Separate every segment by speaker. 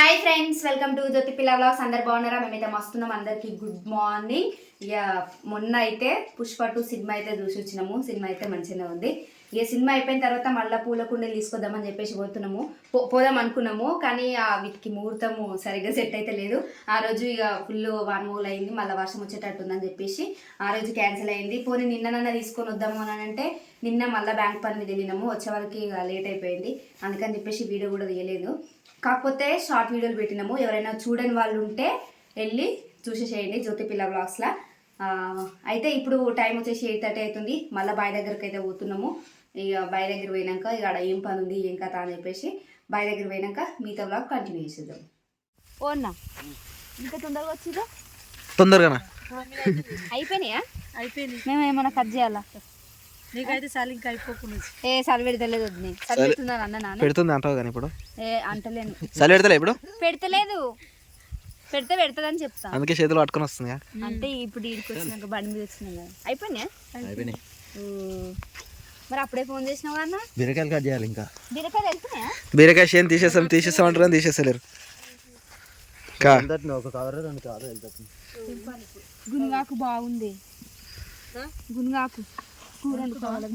Speaker 1: Hi friends, welcome to జ్యోతి పిల్ల vlogs. అందరు బాగున్నారా? మేమైతే మస్తున్నాం. అందరికి గుడ్ మార్నింగ్. ఇక మొన్న అయితే పుష్ప 2 సినిమా అయితే చూసి వచ్చినాము. సినిమా అయితే మంచిగానే ఉంది. ఇక సినిమా అయిపోయిన తర్వాత మళ్ళీ పూల కుండలు తీసుకొద్దామని చెప్పేసి పోదాం అనుకున్నాము. కానీ వీటికి ముహూర్తము సరిగ్గా సెట్ అయితే లేదు. ఆ రోజు ఇక ఫుల్ వానమూలు అయింది, మళ్ళీ వర్షం వచ్చేటట్టు ఉందని చెప్పేసి ఆ రోజు క్యాన్సిల్ అయింది. పోనీ నిన్ననన్నా తీసుకొని వద్దాము అని అంటే నిన్న మళ్ళీ బ్యాంక్ పని మీద వెళ్ళినాము. వచ్చే వరకు ఇక లేట్ అయిపోయింది. అందుకని చెప్పేసి వీడియో కూడా తీయలేదు. కాకపోతే షార్ట్ వీడియోలు పెట్టినాము. ఎవరైనా చూడని వాళ్ళు ఉంటే వెళ్ళి చూసేసేయండి జ్యోతి పిల్ల వ్లాగ్స్లో. అయితే ఇప్పుడు టైం వచ్చేసి 8:30 అవుతుంది. మళ్ళీ బాయ్ దగ్గరికి అయితే పోతున్నాము. ఇక బాయ్ దగ్గర పోయినాక ఇక ఆడ ఏం పని ఉంది ఏం కథ అని చెప్పేసి బాయ్ దగ్గర పోయినాక మిగతా వ్లాగ్ కంటిన్యూ చేసేద్దాం. ఓన్నా ఇంకా తొందరగా వచ్చిందా?
Speaker 2: తొందరగా
Speaker 1: అయిపోయినాయా? అయిపోయినాయి. మేము ఏమైనా కట్ చేయాలా? నీకైతే చలి ఇంకా అయిపోకుండా ఏ చలి పెడతలేదు. వద్దు చలి పెడుతున్నాను అన్న నాన్న
Speaker 2: పెడుతుంది అంటావు కానీ ఇప్పుడు
Speaker 1: ఏ అంటలేను.
Speaker 2: చలి పెడతలే ఇప్పుడు పెడతలేదు.
Speaker 1: పెడతదని చెప్తా.
Speaker 2: అందుకే చేతులు పట్టుకొని వస్తుంది
Speaker 1: అంటే ఇప్పుడు ఈడికి వచ్చినాక బండి మీద వచ్చినాం కదా. అయిపోయినాయి. మరి అప్పుడే ఫోన్ చేసినావు అన్న.
Speaker 2: బీరకాయలు కట్ చేయాలి. ఇంకా
Speaker 1: బీరకాయలు వెళ్తున్నాయా?
Speaker 2: బీరకాయ చేను తీసేస్తామంటారు తీసేస్తలేరు. ఒక కవర్ 2 కవర్లు వెళ్తుంది.
Speaker 1: గునుగాకు బాగుంది. గునుగాకు కూర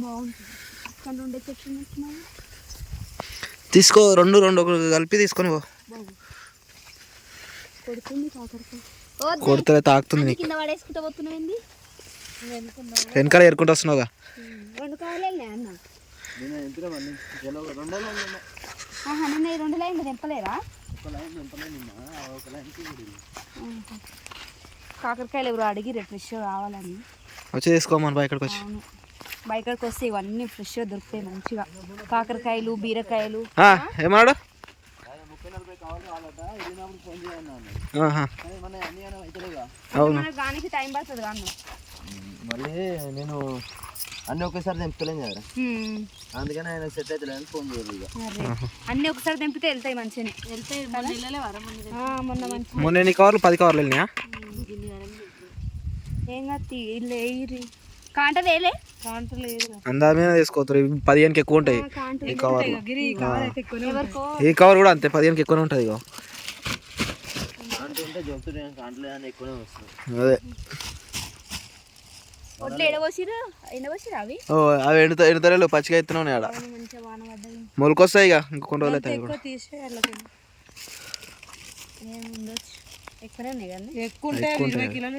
Speaker 1: బాగుంటుంది.
Speaker 2: తీసుకో రెండు కలిపి తీసుకొని పో. కొడుతుంది తాకుతుంది.
Speaker 1: కింద పడేసుకుంటా పోతున్నావు.
Speaker 2: వెనకాల ఏరుకుంటూ వస్తున్నావుగా.
Speaker 1: 2 కవర్లు వెళ్ళినాయి అన్న. నిన్న 2 లైన్లు తెంపలేరా? కాకరకాయలు ఎవరు అడిగి రేపు ఫ్రెష్ కావాలని
Speaker 2: వచ్చి తీసుకోమని బయటకు వచ్చి
Speaker 1: బయటకు వస్తే ఇవన్నీ ఫ్రెష్గా దొరుకుతాయి మంచిగా. కాకరకాయలు, బీరకాయలు.
Speaker 2: ఏమన్నాడు?
Speaker 1: దానికి టైం పడుతుంది అన్న.
Speaker 2: మళ్ళీ నేను అన్ని ఒకేసారి తెంపుతలేను కదా, అందుకని ఆయన సెట్ అవుతలేదని ఫోన్ చేయాలి.
Speaker 1: అన్ని ఒకసారి తెంపితే వెళ్తాయి మంచిగానే వెళ్తాయి.
Speaker 2: మొన్న ఎన్ని కవర్లు? 10 కవర్లు వెళ్ళినాయా?
Speaker 1: ఏం కాదు. కాంట వేలే కాంట లేదు.
Speaker 2: అందాజ మీద తీసుకోవచ్చు. 15కి ఎక్కువ ఉంటాయి ఈ కవర్. ఈ కవర్ కూడా అంతే 15కి ఎక్కువనే ఉంటుంది. అదే అవి ఎండుతలేవు, పచ్చిగా ఎత్తున్నాయి. ఆడ మొలకొస్తాయి. ఇక ఇంక కొన్ని రోజులు అవుతాయి.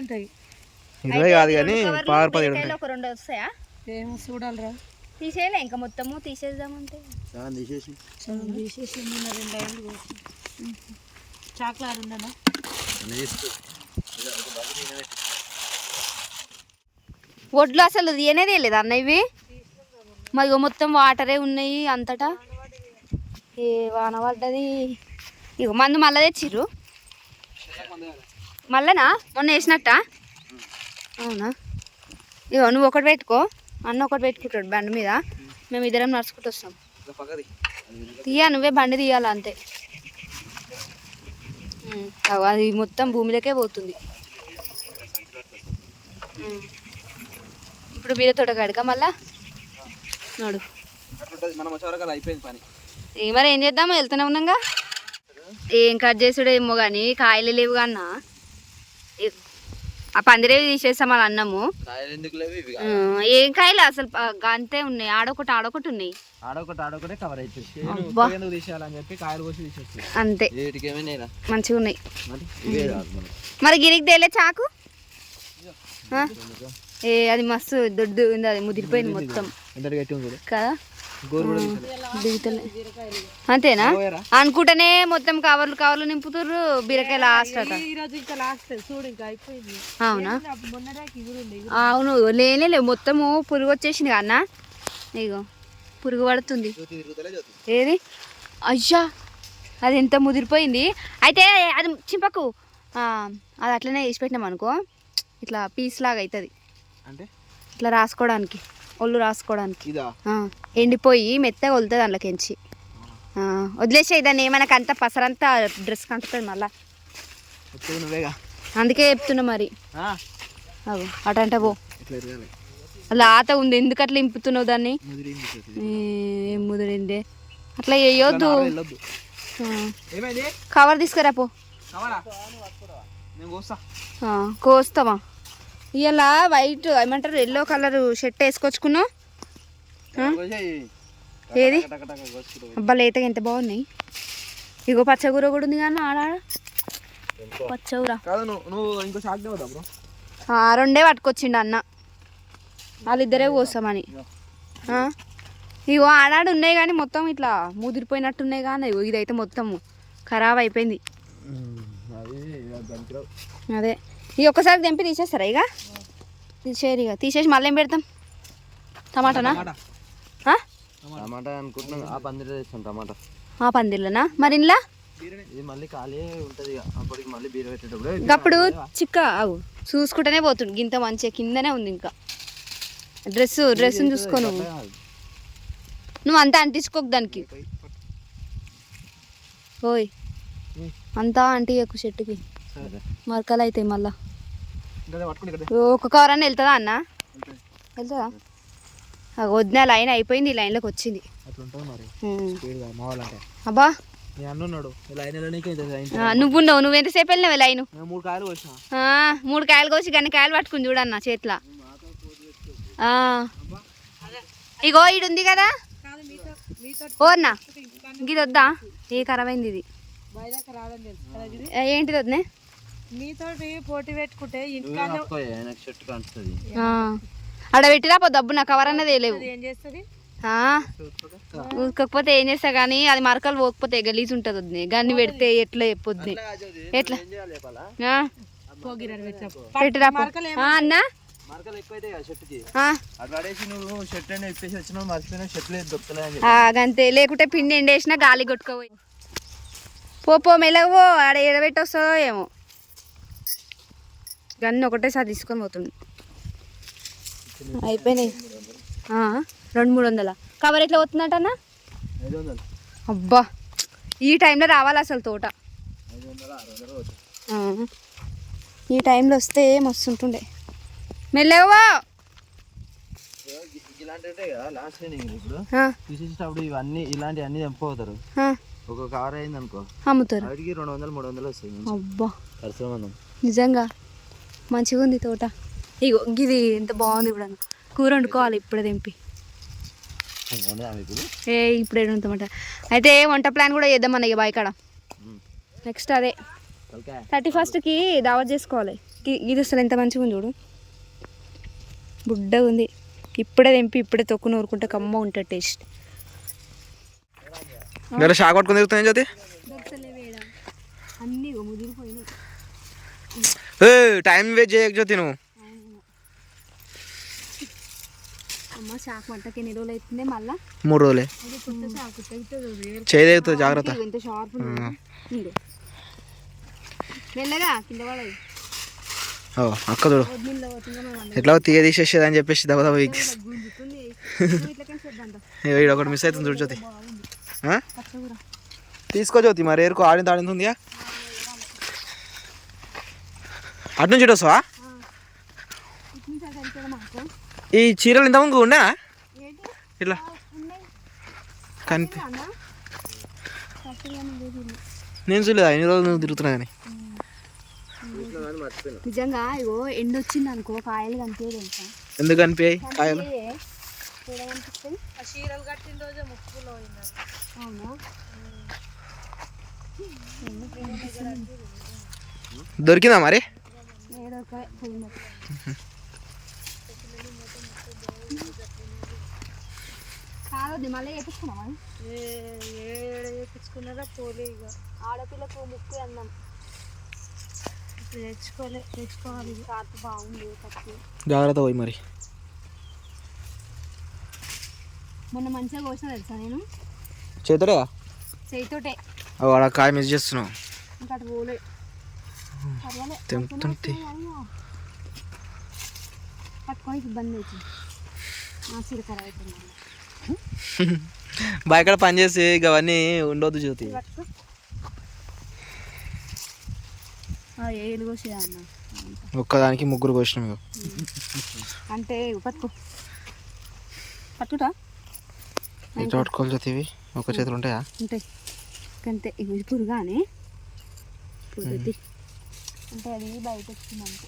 Speaker 1: ఉంటాయి.
Speaker 2: 20 కాదు కానీ 10 ఉంటాయి.
Speaker 1: ఒక 2 వస్తాయా? ఏమో చూడాలిరా. తీసేయలే ఇంకా మొత్తము తీసేద్దామంటే తీసేసి చాక్లెట్ ఉండనా? వడ్లు అసలు తీయనేది లేదు అన్న. ఇవి మరి మొత్తం వాటరే ఉన్నాయి అంతటా. ఏ వాన పడ్డది. ఇక మందు మళ్ళా తెచ్చిర్రు. మళ్ళనా మొన్న వేసినట్ట? అవునా? ఇగో నువ్వు ఒకటి పెట్టుకో, అన్న ఒకటి పెట్టుకుంటాడు బండి మీద. మేము ఇద్దరం నడుచుకుంటూ వస్తాం. నువ్వే బండి తీయాలి అంతే. అది మొత్తం భూమిలోకే పోతుంది. ఇప్పుడు బీర తోట కడక మళ్ళా నడు. మరి ఏం చేద్దామో వెళ్తూనే ఉన్నాగా. ఏం కట్ చేసుడేమో కానీ కాయలు లేవు కన్నా. ఆ పందిరేవి తీసేస్తాం అది అన్నము. ఏం కాయలు అసలు అంతే ఉన్నాయి. ఆడొకటి ఉన్నాయి. అంతే మంచిగా ఉన్నాయి. మరి గిరికి తేలే చాకు. అది మస్తు దొడ్డు ఉంది. అది ముదిరిపోయింది మొత్తం కదా. అంతేనా అనుకుంటేనే మొత్తం కవర్లు నింపుతుర్రు. బీరకాయ లాస్ట్ అట. అవునా? అవును లేనే మొత్తము పురుగు వచ్చేసింది అన్న. ఇగో పురుగు పడుతుంది. ఏది అయ్యా అది ఎంత ముదిరిపోయింది. అయితే అది చింపకు. అది అట్లనే వేసి పెట్టినాం అనుకో ఇట్లా పీస్ లాగా అవుతుంది. అంటే ఇట్లా రాసుకోవడానికి, ఒళ్ళు రాసుకోవడానికి. ఎండిపోయి మెత్తగా వదులుతుంది అందులోకించి. వదిలేసేయి దాన్ని. మనకు అంత పసరంతా డ్రెస్ కంటుతుంది మళ్ళా. అందుకే చెప్తున్నా మరి. అటంటే పో. లాత ఉంది ఎందుకు అట్లా ఇంపుతున్నావు దాన్ని? ఏం ముదిరిందే అట్లా వేయొద్దు.
Speaker 3: ఏమైంది
Speaker 1: కవర్ తీసుకురా పో.
Speaker 3: కావాలా నేను కోస్తా.
Speaker 1: కోస్తావా? ఇలా వైట్ ఏమంటారు ఎల్లో కలర్ షర్ట్ వేసుకొచ్చుకున్నావు. ఏది అబ్బా లేతగా ఎంత బాగున్నాయి. ఇగో పచ్చగూర కూడా ఉంది కానీ ఆడ పచ్చగూర
Speaker 3: కాదు నువ్వు ఇంకో షాక్ దేవదా బ్రో?
Speaker 1: 2 పట్టుకొచ్చిండు అన్న, వాళ్ళిద్దరే కోస్తామని. ఇగో ఆడాడు ఉన్నాయి కానీ మొత్తం ఇట్లా ముదిరిపోయినట్టున్నాయి కానీ ఇదైతే మొత్తం ఖరాబ్ అయిపోయింది. అదే ఇక ఒక్కసారి తెంపి తీసేస్తారా? ఇక తీసేయరు. ఇక తీసేసి మళ్ళీ ఏం పెడతాం? టమాటానా?
Speaker 2: టమాటా అనుకుంటున్నాను. ఆ పందిరిలో వేస్తాను టమాటా.
Speaker 1: ఆ పందిర్లోనా? మరి ఇంట్లో
Speaker 2: ఇది మళ్ళీ ఖాళీ ఉంటుంది. అప్పటికి మళ్ళీ బీర పెట్టేటప్పుడు
Speaker 1: అప్పుడు చిక్క అవు చూసుకుంటేనే పోతుంది. గింత మంచిగా కిందనే ఉంది. ఇంకా డ్రెస్ని చూసుకో. నువ్వు అంతా అంటించుకోకు దానికి. ఓయ్ అంతా అంటియకు చెట్టుకి, మరకలు అవుతాయి మళ్ళా. ఒక కవర్ అన్న వెళ్తుందా అన్న? వెళ్తుందా? వదిన లైన్ అయిపోయింది, ఈ లైన్లోకి వచ్చింది. అబ్బా నువ్వు ఎంతసేపు వెళ్ళినావు లైన్? 3 కాయలు కోసి గన్ని కాయలు పట్టుకుని చూడన్న చేతిలో. ఇగో ఈడు ఉంది కదా ఓర్నా, ఇది వద్దా? ఏ ఖరాబైంది ఇది. ఏంటిది వద్దే?
Speaker 4: మీతోటి పోటీ పెట్టుకుంటే
Speaker 1: ఆడ పెట్టిరా పో దబ్బు. నా కవర్ అన్నది లేవు.
Speaker 4: ఏం చేస్తుంది?
Speaker 1: ఊసుకోకపోతే ఏం చేస్తా కానీ అది మరకలు పోకపోతే గలీజ్ ఉంటుంది వద్దు. గన్ని పెడితే ఎట్లా చెప్పొద్దు. ఎట్లా పెట్టిరా అన్న? అంతే, లేకుంటే పిండి ఎండేసినా గాలి కొట్టుకోపోయి పో మెల్లగో. ఆడ ఎడబెట్టి వస్తుందో ఏమో. గన్ని ఒకటేసారి తీసుకొని పోతుంది. అయిపోయినాయి. 200-300 కవర్ ఎట్లా పోతుందంట అన్న? అబ్బా ఈ టైంలో రావాలి అసలు తోట. ఈ టైంలో వస్తే మస్తు ఉంటుండే. మెల్లవో
Speaker 2: ఇవన్నీ ఇలాంటివి అన్ని తెంపుకోతారు. ఒక కవర్ అయింది అనుకో
Speaker 1: అమ్ముతారు.
Speaker 2: 200-300 వస్తాయి.
Speaker 1: అబ్బా
Speaker 2: పరిశ్రమ
Speaker 1: నిజంగా మంచిగా ఉంది తోట. ఇగో ఇది ఎంత బాగుంది. ఇప్పుడు కూర వండుకోవాలి ఇప్పుడే తెంపి. ఇప్పుడు ఏడుంటామంట. అయితే వంట ప్లాన్ కూడా చేద్దామన్న ఇక బాయ్ కాడ. నెక్స్ట్ అదే 31st దావత్ చేసుకోవాలి. ఇది అసలు ఎంత మంచిగా ఉంది చూడు, బుడ్డగా ఉంది. ఇప్పుడే తెంపి ఇప్పుడే తొక్కు నూరుకుంటే కమ్మ ఉంటుంది టేస్ట్.
Speaker 3: షాక్ పట్టుకుని తిరుగుతాయి జ్యోతి.
Speaker 1: అన్నీ ముదిరిపోయినాయి.
Speaker 3: టైం వేస్ట్ చేయక జ్యోతి నువ్వు.
Speaker 1: అమ్మ షాక్ మంటకి ఎన్ని రోజులు అవుతుంది? మళ్ళీ
Speaker 3: 3 రోజులే. చేయదేగుతుంది జాగ్రత్త.
Speaker 1: ఎంత షార్ప్ మెల్లగా కింద పడదు.
Speaker 3: అక్క చూడు ఎట్లా తీయ తీసేసేది అని చెప్పేసి దెబ్బ ఒకటి మిస్ అవుతుంది చూడు జ్యోతి. తీసుకో జ్యోతి. మరి ఏరుకో ఆడింది ఆడింది. అటు నుంచి ఇటు వస్తావా? ఈ చీరలు ఇంతకుముందు ఉండే ఇట్లా కనిపి నేను చూడలేదు. 5 రోజులు నువ్వు తిరుగుతున్నా కానీ.
Speaker 1: నిజంగా ఇగో ఎండ వచ్చింది అనుకో కాయలు కనిపించేది.
Speaker 3: ఎందుకు కనిపించాయి కాయలు?
Speaker 4: చీరలు కట్టిన రోజే ముక్కులో
Speaker 1: అవునా?
Speaker 3: దొరికిందా మరి?
Speaker 1: కాదు మళ్ళీ వేపించుకున్నామా?
Speaker 4: వేపించుకున్నారా పోలే. ఇక
Speaker 1: ఆడపిల్లకు ముక్కు అన్నాం.
Speaker 4: తెచ్చుకోవాలి.
Speaker 1: కాటు బాగుంది.
Speaker 3: జాగ్రత్త పోయి మరి.
Speaker 1: మొన్న మంచిగా కోసిన తెలుసా నేను
Speaker 3: చేతుడే
Speaker 1: చేయితోటే.
Speaker 3: వాడు కాయ మిస్ చేస్తున్నావు.
Speaker 1: ఇంకా అటు పోలే.
Speaker 3: తెంపుతుంటే
Speaker 1: పట్టుకొని ఇబ్బంది అవుతుంది. చిరకర అవుతుంది.
Speaker 3: బాయ్ పని చేసి ఇక అవన్నీ ఉండొద్దు జ్యోతి.
Speaker 1: ఏళ్ళు కోసేదా అన్న?
Speaker 3: ఒక్కదానికి 3 కోసినాం.
Speaker 1: అంటే పట్టుకుంటా
Speaker 3: ఎట్లా పట్టుకోవాలి జ్యోతి? ఇవి ఒక చేతులు ఉంటాయా?
Speaker 1: ఉంటాయి. అంతే ఇవి పురుగానే పురుగు అంటే అది బయట వచ్చింది అంతే.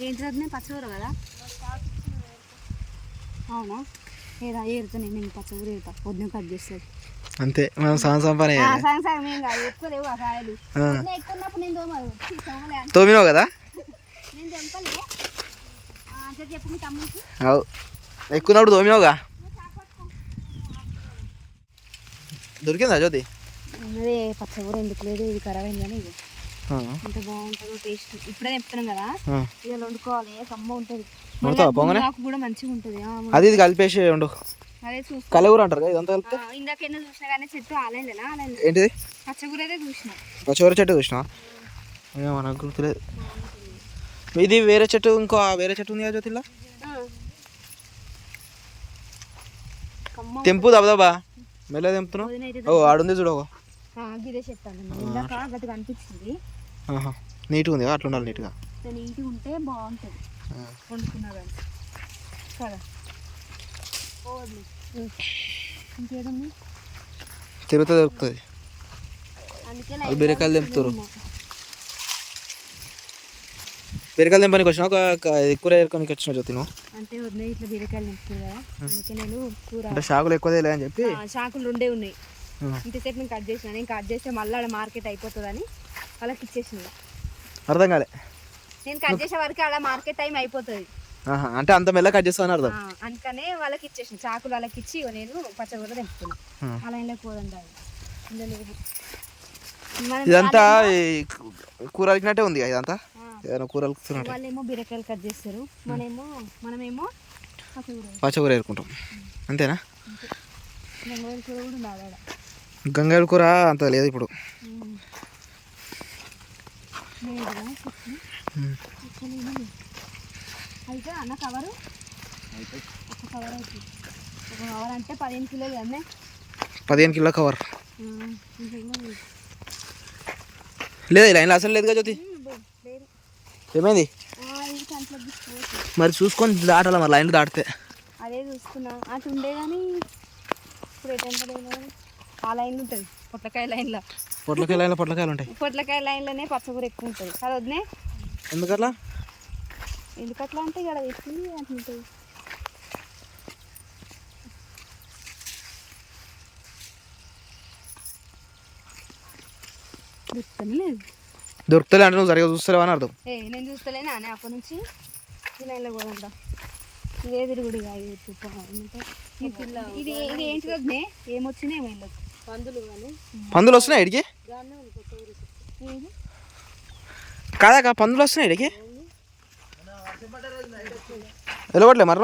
Speaker 1: ఏంటి పచ్చకూర కదా? అవునా? ఏదా ఏరుతా నేను పచ్చకూర ఏరుతా, పొద్దున కట్ చేస్తుంది
Speaker 3: అంతే. మనం సంవత్సరం పని
Speaker 1: ఎక్కువ ఆ కాయలు ఎక్కున్నప్పుడు నేను
Speaker 3: తోమినావు కదా?
Speaker 1: నేను తెంపలే చెప్పు మీ తమ్ముడికి.
Speaker 3: అవు ఎక్కున్నప్పుడు తోమినావుగా. దొరికిందా జ్యోతి?
Speaker 1: అదే పచ్చకూర ఎందుకు లేదు, ఇది ఖరాబ్ అయింది కానీ ఇది ఎంత బాగుంటుందో టేస్ట్. ఇప్పుడే చెప్తున్నాం కదా, ఇలా వండుకోవాలి, కమ్మ ఉంటుంది. నాకు కూడా మంచిగా ఉంటుంది.
Speaker 3: అది ఇది కలిపేసి ఉండు.
Speaker 1: అదే చూస్తా,
Speaker 3: కలగూర అంటారు కదా ఇదంతా కలిపితే.
Speaker 1: ఇందాక ఎన్నో చూసినా కానీ చెట్టు ఆలైందేనా?
Speaker 3: ఏంటిది?
Speaker 1: పచ్చకూర అయితే చూసిన.
Speaker 3: పచ్చకూర చెట్టు చూసినా? మనకు గుర్తులేదు. ఇది వేరే చెట్టు, ఇంకో వేరే చెట్టు ఉంది కదా జ్యోతిలా. తెంపు దబదబా మెల్ల తెంపుతున్నావు. ఓ ఆడుంది చూడు.
Speaker 1: గిదే చెప్తాను, ఇందాక గట్టిగా అనిపించింది.
Speaker 3: నీట్గా ఉంది, అట్లా ఉండాలి. నీట్గా
Speaker 1: నీట్గా ఉంటే బాగుంటుంది వండుకున్నా కానీ కదా. ఇంకేదన్నా
Speaker 3: తిరుగుతా దొరుకుతుంది.
Speaker 1: అందుకే
Speaker 3: బీరకాయలు తెంపుతారు. బీరకాయలు తెంపడానికి వచ్చినా కూర ఏరుకోనికి వచ్చిన జ్యోతి నువ్వు.
Speaker 1: అంటే వదిలే ఇట్లా బీరకాయలు తెంపుతుంది కదా, అందుకే నేను కూర
Speaker 3: అంటే షాకులు ఎక్కువ అని చెప్పి.
Speaker 1: షాకులు ఉండే ఉన్నాయి ఇంతసేపు నేను కట్ చేసిన. నేను కట్ చేస్తే మళ్ళీ ఆడ మార్కెట్ అయిపోతుందని వాళ్ళకి ఇచ్చేసింది.
Speaker 3: అర్థం కాలే.
Speaker 1: నేను కట్ చేసే వరకు ఆడ మార్కెట్ టైం అయిపోతుంది
Speaker 3: అంటే అంత మెల్ల కట్ చేస్తాను అర్థం.
Speaker 1: అందుకనే వాళ్ళకి ఇచ్చేసిన చాకులు వాళ్ళకి ఇచ్చి నేను పచ్చగూర తెంపుతున్నా. అలా ఇలా కూరండి
Speaker 3: ఇదంతా కూర అలికినట్టే ఉంది ఇదంతా. ఏదైనా కూర అలుకుతున్నట్టు.
Speaker 1: వాళ్ళేమో బీరకాయలు కట్ చేస్తారు, మనమేమో
Speaker 3: పచ్చకూర ఏరుకుంటాం అంతేనా?
Speaker 1: గంగావాయల కూర కూడా ఉంది ఆడ.
Speaker 3: గంగావాయల కూర అంత లేదు ఇప్పుడు.
Speaker 1: అయితే అన్న కవరు ఒక కవర్ అవుతుంది. ఒక కవర్ అంటే 15 కిలోలు అన్నీ.
Speaker 3: 15 కిలో కవర్ లేదు లైన్లో అసలు లేదుగా జ్యోతి. ఏమైంది మరి? చూసుకొని దాటాల మరి లైన్లు దాటితే.
Speaker 1: అదే చూస్తున్నా, అటు ఉండే కానీ ఇప్పుడు ఎటంటే ఆ లైన్ ఉంటుంది. పొట్లకాయ లైన్లో
Speaker 3: పొట్లకాయలు ఉంటాయి.
Speaker 1: పొట్లకాయ లైన్లోనే పచ్చకూర ఎక్కువ ఉంటుంది కదా వద్దే.
Speaker 3: ఎందుకట్లా
Speaker 1: అంటే ఇక్కడ వేసుకుని అట్లా ఉంటుంది.
Speaker 3: దొరుకుతలే అంటే నువ్వు సరిగా చూస్తలేవు అని అర్థం.
Speaker 1: నేను చూస్తలేనా అని అప్పటి నుంచి ఈ లైన్లో కూడా ఉంటా. ఇదే తిరుగుడు ఇది ఏంటి వద్దే, ఏమొచ్చినాయి ఏమైనా
Speaker 3: పందులు వస్తున్నాయి ఇడికి కాదాక? పందులు వస్తున్నాయి ఇడికి ఎలగొట్టలే మరి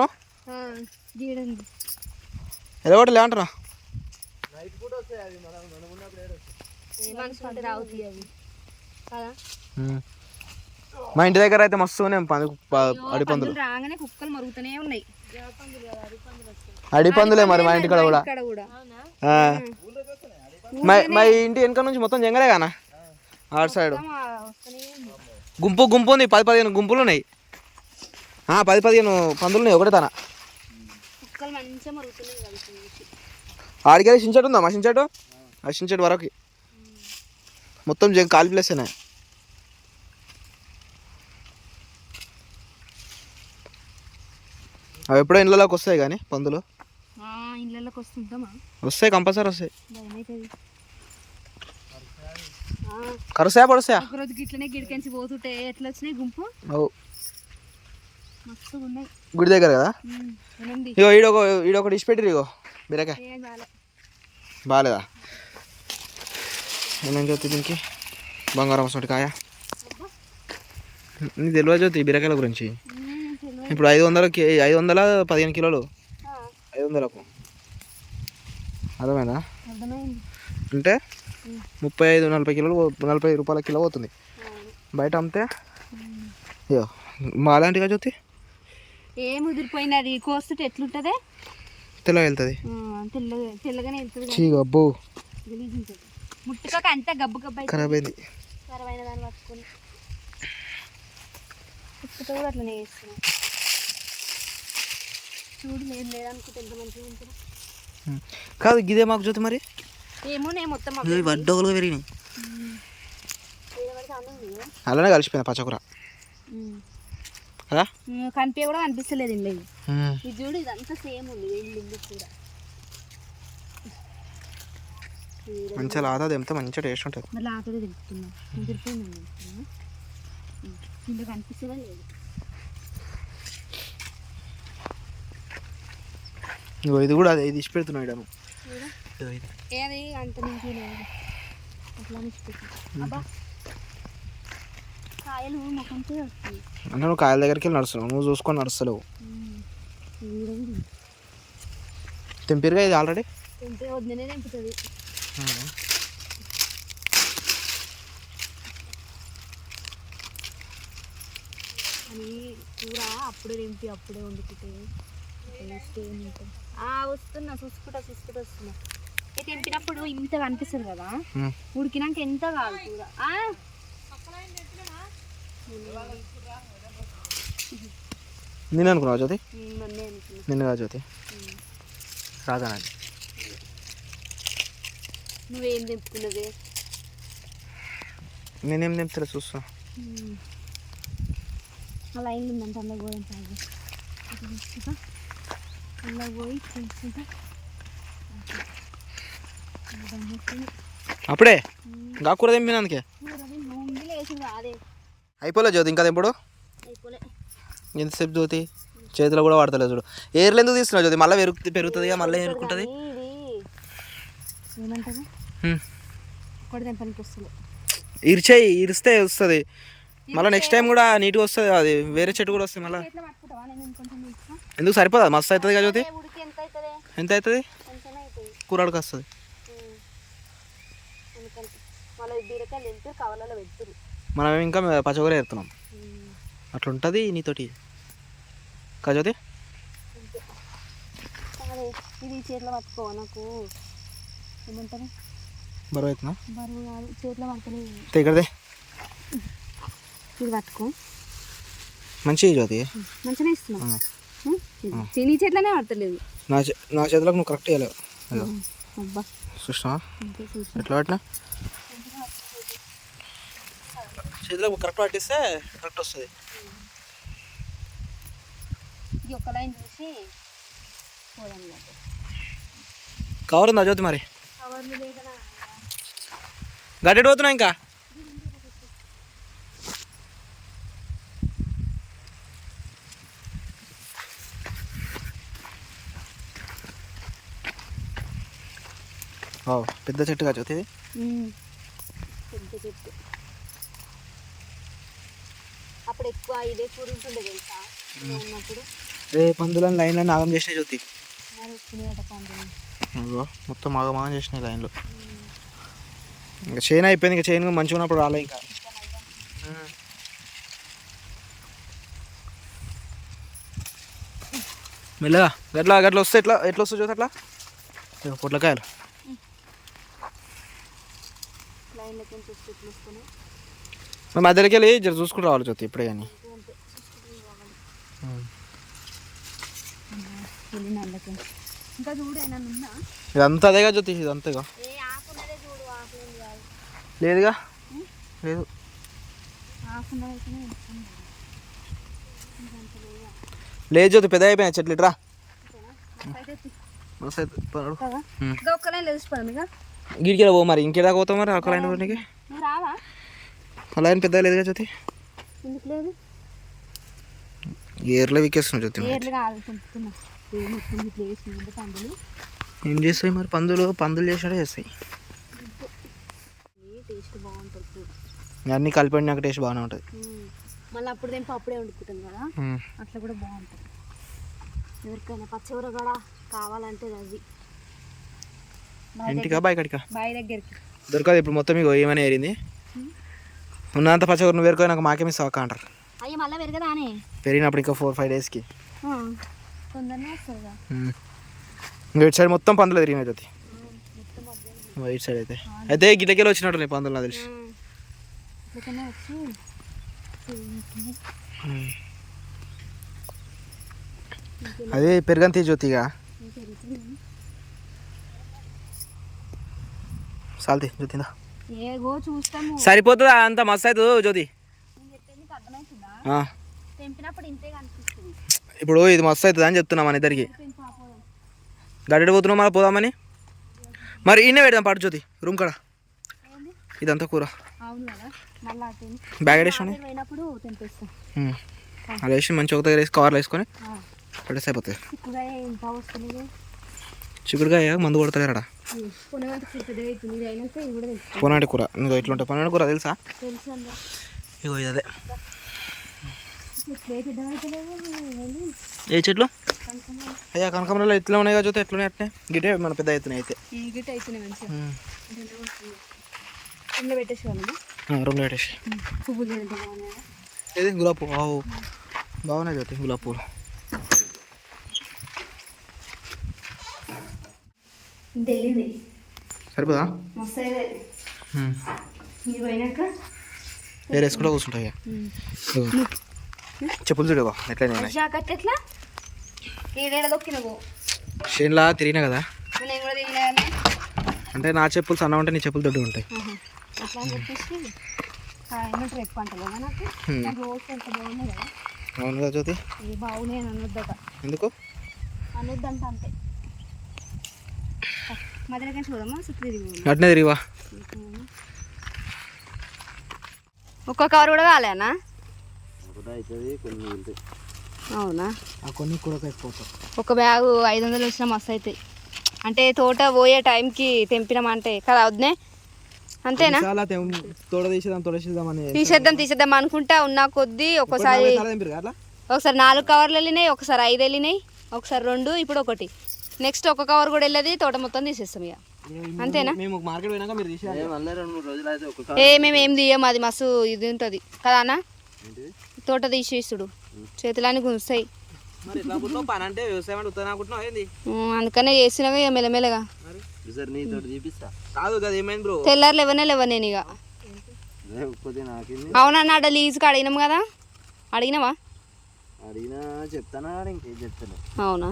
Speaker 3: ఎలగొట్టలే అంటున్నా. మా ఇంటి దగ్గర అయితే మస్తు అడి పందులు.
Speaker 1: రాగానే కుక్కలు మరుగుతూనే ఉన్నాయి.
Speaker 3: అడి పందులే మరి మా ఇంటి కూడా. మా ఇంటి వెనక నుంచి మొత్తం జంగలే కానా ఆటు సైడ్. గుంపు ఉంది, 10-15 గుంపులు ఉన్నాయి. 10-15 పందులు ఉన్నాయి ఒకటే తన. ఆడికెళ్ళి సించట్ ఉందా? మా సించటు ఆ సించట్ వరకు మొత్తం ఖాళీ ప్లేస్ ఉన్నాయి. అవి ఎప్పుడో ఇళ్ళలోకి వస్తాయి కానీ పందులు
Speaker 1: ఇళ్ళలోకి
Speaker 3: వస్తాయి, కంపల్సరీ వస్తాయి. కరుస్తాయా పడుస్తాయా?
Speaker 1: ఒకరోజు గిట్లనే గిడికెంచి పోతుంటే ఎట్లా వచ్చినాయి గుంపు.
Speaker 3: గుడి దగ్గర కదా. ఇగో ఈడొకటి ఇచ్చి పెట్టిరు. ఇగో బీరకాయ బాగాలేదా? ఏమేం జ్యోతి దీనికి? బంగారం వస్తుంది కాయ. నీకు తెలియదు జ్యోతి బీరకాయల గురించి? ఇప్పుడు 515 కిలోలు 500కు అర్థమైందా? అంటే 35-40 కిలోలు, 40 రూపాయల కిలో పోతుంది బయట అమ్మితే. అయ్యో మాలాంటిగా జ్యోతి
Speaker 1: ఏం ముదిరిపోయినది కోస్తుంటే ఎట్లుంటుంది?
Speaker 3: తెల్లగా వెళ్తుంది.
Speaker 1: తెల్లగానే వెళ్తుంది.
Speaker 3: అబ్బో
Speaker 1: ముట్టుకోక అంతా గబ్బు
Speaker 3: ఖరాబ్ అయింది.
Speaker 1: ఖరాబ్ అయిన దాన్ని పట్టుకొని ఉప్పుతో కూడా అట్లనే చేస్తున్నాం. చూడు లేదు లేదనుకుంటే ఎంత మంచిగా ఉంటుంది.
Speaker 3: కాదు గిదే మాకు జ్యోతి మరి
Speaker 1: ఏమోనే మొత్తం
Speaker 3: ఇవి వడ్డోలుగా పెరిగినాయి అలానే కలిసిపోయింది పచ్చకూర కదా
Speaker 1: కనిపి కూడా కనిపిస్తలేదు ఇంట్లో ఇది చూడు ఇదంతా సేమ్ ఉంది ఇల్లు కూడా
Speaker 3: మంచిగా లాదా తెంపితే మంచిగా టేస్ట్ ఉంటుంది
Speaker 1: మళ్ళీ ఆకలి తింటున్నా తిరిపోయింది ఇంట్లో కనిపిస్తుందా లేదు
Speaker 3: ఇగో ఇది కూడా అదే ఇది ఇచ్చి పెడుతున్నాడు
Speaker 1: ఏది అంత నుంచి లేదు అట్లా అబ్బా కాయలు ముఖంతో వస్తాయి
Speaker 3: అంటే నువ్వు కాయల దగ్గరికి వెళ్ళి నడుస్తున్నావు నువ్వు చూసుకొని నడుస్తలేవు తెంపిరుగా ఇది ఆల్రెడీ
Speaker 1: తెంపే వద్దనే తెంపుతుంది అని కూర అప్పుడే తెంపి అప్పుడే వండుకుంటే వస్తున్నా చూసుకుంటా వస్తున్నా అయితే తెంపినప్పుడు ఇంత కనిపిస్తుంది కదా ఉడికినాక ఎంత కాదు కూర
Speaker 3: నేను అనుకున్నావు జ్యోతి నిన్ను కాదు జ్యోతి రాదా
Speaker 1: నువ్వేం తెంపుకున్నది
Speaker 3: నేనేం తెంపుతా చూస్తా
Speaker 1: అలా అయింది ఉందంటే అందులో పోయాం సాగు అందులో పోయి చూసుకుంటా
Speaker 3: అప్పుడే గా కూర తెంపిన అందుకే
Speaker 1: అదే
Speaker 3: అయిపోలే జ్యోతి ఇంకా తెంపుడు
Speaker 1: అయిపోలే
Speaker 3: ఎంతసేపు జ్యోతి చేతిలో కూడా వాడతలేదు చూడు ఏర్లు ఎందుకు తీస్తున్నావు జ్యోతి మళ్ళీ పెరుగుతుంది మళ్ళీ ఎరుకుంటుంది
Speaker 1: ఏమంటారు కొడి తెంపనికి వస్తుంది
Speaker 3: ఇరిచేయి ఇరిస్తే వస్తుంది మళ్ళీ నెక్స్ట్ టైం కూడా నీట్గా వస్తుంది అది వేరే చెట్టు కూడా వస్తుంది మళ్ళీ ఎందుకు సరిపోదా మస్తు అవుతుంది కదా జ్యోతి ఎంత అవుతుంది కూరడికి వస్తుంది మనం ఇంకా పచ్చకూర ఎడుతున్నాం అట్లా ఉంటుంది నీతోటి కదా జ్యోతి
Speaker 1: ఇది చేతిలో పట్టుకో నాకు ఏమంటారు
Speaker 3: బరువు అవుతున్నా
Speaker 1: బరువు కాదు చేతిలో పడతలేదు
Speaker 3: ఇక్కడదే
Speaker 1: ఇది పట్టుకో
Speaker 3: మంచిగా జ్యోతి
Speaker 1: మంచిగా ఇస్తున్నా నీ చేతిలోనే పడతలేదు
Speaker 3: నా చేతిలోకి నువ్వు కరెక్ట్ వేయలేవు
Speaker 1: అబ్బా
Speaker 3: చూసినా ఎట్లా పట్టినా చేతిలో కరెక్ట్ పట్టిస్తే కరెక్ట్ వస్తుంది
Speaker 1: ఇది ఒక లైన్ చూసి పోదాం
Speaker 3: కవర్ ఉందా జ్యోతి మరి
Speaker 1: కవర్లు లేదనా
Speaker 3: గడ్డెడు పోతున్నా ఇంకా పెద్ద చెట్టుగా జ్యోతి ఇది
Speaker 1: పెద్ద చెట్టు అప్పుడు ఎక్కువ ఇదే కూర ఉంటుండే తెలుసా ఉన్నప్పుడు
Speaker 3: రే పందులను లైన్లో ఆగం చేసినాయి జ్యోతి
Speaker 1: పందులు
Speaker 3: మొత్తం ఆగమాగం చేసినాయి లైన్లో ఇంకా చైన్ అయిపోయింది ఇంకా చైన్ మంచిగా ఉన్నప్పుడు రాలే ఇంకా మెల్లగా గట్లా గట్లా వస్తే ఎట్లా వస్తుంది జ్యోతి అట్లా పొట్లకాయలు మేము మధ్యలోకి వెళ్ళి జర చూసుకుని రావాలి జ్యోతి ఇప్పుడే కానీ
Speaker 1: ఇంకా చూడు ఏమన్నా ఉందా
Speaker 3: ఇదంతా అదేగా జ్యోతి ఇదంతేగా లేదుగా లేదు లేదు జ్యోతి పెద్ద అయిపోయినాయి చెట్లు ఇట్రా గిడికి పో మరి ఇంకేదా పోతావు మరి ఒక లైన్ పోనీకి ఆ లైన్ పెద్దగా లేదుగా జ్యోతి ఏర్లో వికేస్తున్నావు జ్యోతి ఏం చేస్తాయి మరి పందులు చేసినట్టే చేస్తాయి
Speaker 1: టేస్ట్ బాగుంటుంది
Speaker 3: అన్నీ కలిపి నాకు టేస్ట్ బాగానే ఉంటుంది
Speaker 1: మళ్ళీ అప్పుడు తెంపి అప్పుడే వండుకుంటాం కదా అట్లా కూడా బాగుంటుంది ఎవరికైనా పచ్చకూర కూడా కావాలంటే అది
Speaker 3: ఇంటికా బాయ్ కడికా
Speaker 1: బావి దగ్గరికి
Speaker 3: దొరకదు ఇప్పుడు మొత్తం మీకు ఏమైనా ఏరింది ఉన్నంత పచ్చకూర నువ్వు వేరుకో నాకు మాకేమి సవక అంటారు
Speaker 1: అయ్యి మళ్ళీ పెరగదానే
Speaker 3: పెరిగినప్పుడు ఇంకా 4-5 డేస్కి
Speaker 1: తొందరనే వస్తుందిగా
Speaker 3: ఇంకా ఇటు సైడ్ మొత్తం పందులు తిరిగినాయి జ్యోతి ఇటు సైడ్ అయితే గిటకెళ్ళి వచ్చినట్టు పందులు నాకు తెలిసి అదే పెరగంతి జ్యోతిగా సాల్తి జ్యోతిందా
Speaker 1: ఏగో చూస్తాము
Speaker 3: సరిపోతుందా అంత మస్తు అవుతుంది జ్యోతి ఆ.
Speaker 1: తెంపినప్పుడు ఇంతే కనిపిస్తుంది.
Speaker 3: ఇప్పుడు ఇది మస్తు అవుతుంది అని చెప్తున్నాం మన ఇద్దరికి గడ్డ పోతున్నాం మళ్ళీ పోదామని మరి ఈయనే పెడదాం పాటు జ్యోతి రూమ్ కాడ ఇదంతా కూర
Speaker 1: అవును కదా మళ్ళీ
Speaker 3: బ్యాగ్ వేసుకొని
Speaker 1: పోయినప్పుడు తెంపేస్తాం.
Speaker 3: అలా వేసి మంచిగా ఒక దగ్గర వేసి కవర్లు వేసుకొని పెట్టేసి అయిపోతుంది.
Speaker 1: చిక్కుగా ఇంకా వస్తుంది.
Speaker 3: చిక్కుడుకాయ మందు కొడతాడు అక్కడ పొనాటి కూర ఇంకా ఇట్లుంటాయి. పొనాటి కూర తెలుసా? ఇగో ఇది అదే. ఏ చెట్లు అయ్యా కనకాంబరాలు ఎట్లా ఉన్నాయి కదా చూస్తే ఎట్లున్నాయి అట్నే గిటే మన పెద్ద ఎత్తున అయితే రూమ్లో పెట్టేసి ఏది గులాబీ పువ్వు బాగున్నాయి జ్యోతి గులాబీ పువ్వులు. సరిపోదా? వేరే వేసుకుంటా కూర్చుంటాయి. చెప్పులు చూడవా ఎట్లా
Speaker 1: ఎట్లా ఏడేడ దొక్కినవు
Speaker 3: షేన్లా తిరిగినా కదా
Speaker 1: నేను కూడా తినలేను.
Speaker 3: అంటే నా చెప్పులు సన్న ఉంటే నీ చెప్పులు దొడ్డు ఉంటాయి.
Speaker 1: అట్లా అని చెప్పేసి ఎక్కువ అంటలేదా నాకు నాకు రోజు ఎంత బాగున్నాయి కదా.
Speaker 3: అవును కదా జ్యోతి
Speaker 1: ఇది బాగున్నాయి అని అనొద్దట.
Speaker 3: ఎందుకు
Speaker 1: అనొద్దంట అంతే. మధ్యలో చూడమ్మా చుట్టూ తిరిగి
Speaker 3: అట్నే తిరిగివా.
Speaker 1: ఒక్క కవర్ కూడా కాలేనా?
Speaker 2: కొన్ని
Speaker 1: అవునా?
Speaker 3: కొన్ని కూడా అయిపోతాయి.
Speaker 1: ఒక బ్యాగు 500 వచ్చినా మస్తు అవుతాయి. అంటే తోట పోయే టైంకి తెంపినామంటే కదా వద్దే అంతేనా?
Speaker 3: తోడ తీసేద్దామని
Speaker 1: తీసేద్దాం అనుకుంటా ఉన్నా కొద్దీ ఒకసారి 4 కవర్లు వెళ్ళినాయి, ఒకసారి 5 వెళ్ళినాయి, ఒకసారి 2, ఇప్పుడు 1. నెక్స్ట్ ఒక కవర్ కూడా వెళ్ళేది తోట మొత్తం తీసేస్తాం ఇక అంతేనా? మేము ఏం తీయం, అది మస్తు ఇది ఉంటుంది కదా అన్న. తోట తీసేస్తుడు చేతులన్నీ గుంస్తాయి. అందుకనే చేసినవి మెల్లమెల్లగా. తెల్లారు లేవనే నేను ఇక. అవునన్నా అక్కడ లీజుకి అడిగినాం కదా, అడిగినావా? అవునా?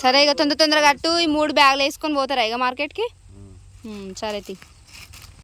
Speaker 1: సరే ఇక తొందరగా కట్టు. ఈ 3 బ్యాగులు వేసుకొని పోతారా ఇక మార్కెట్కి? సరే తీ.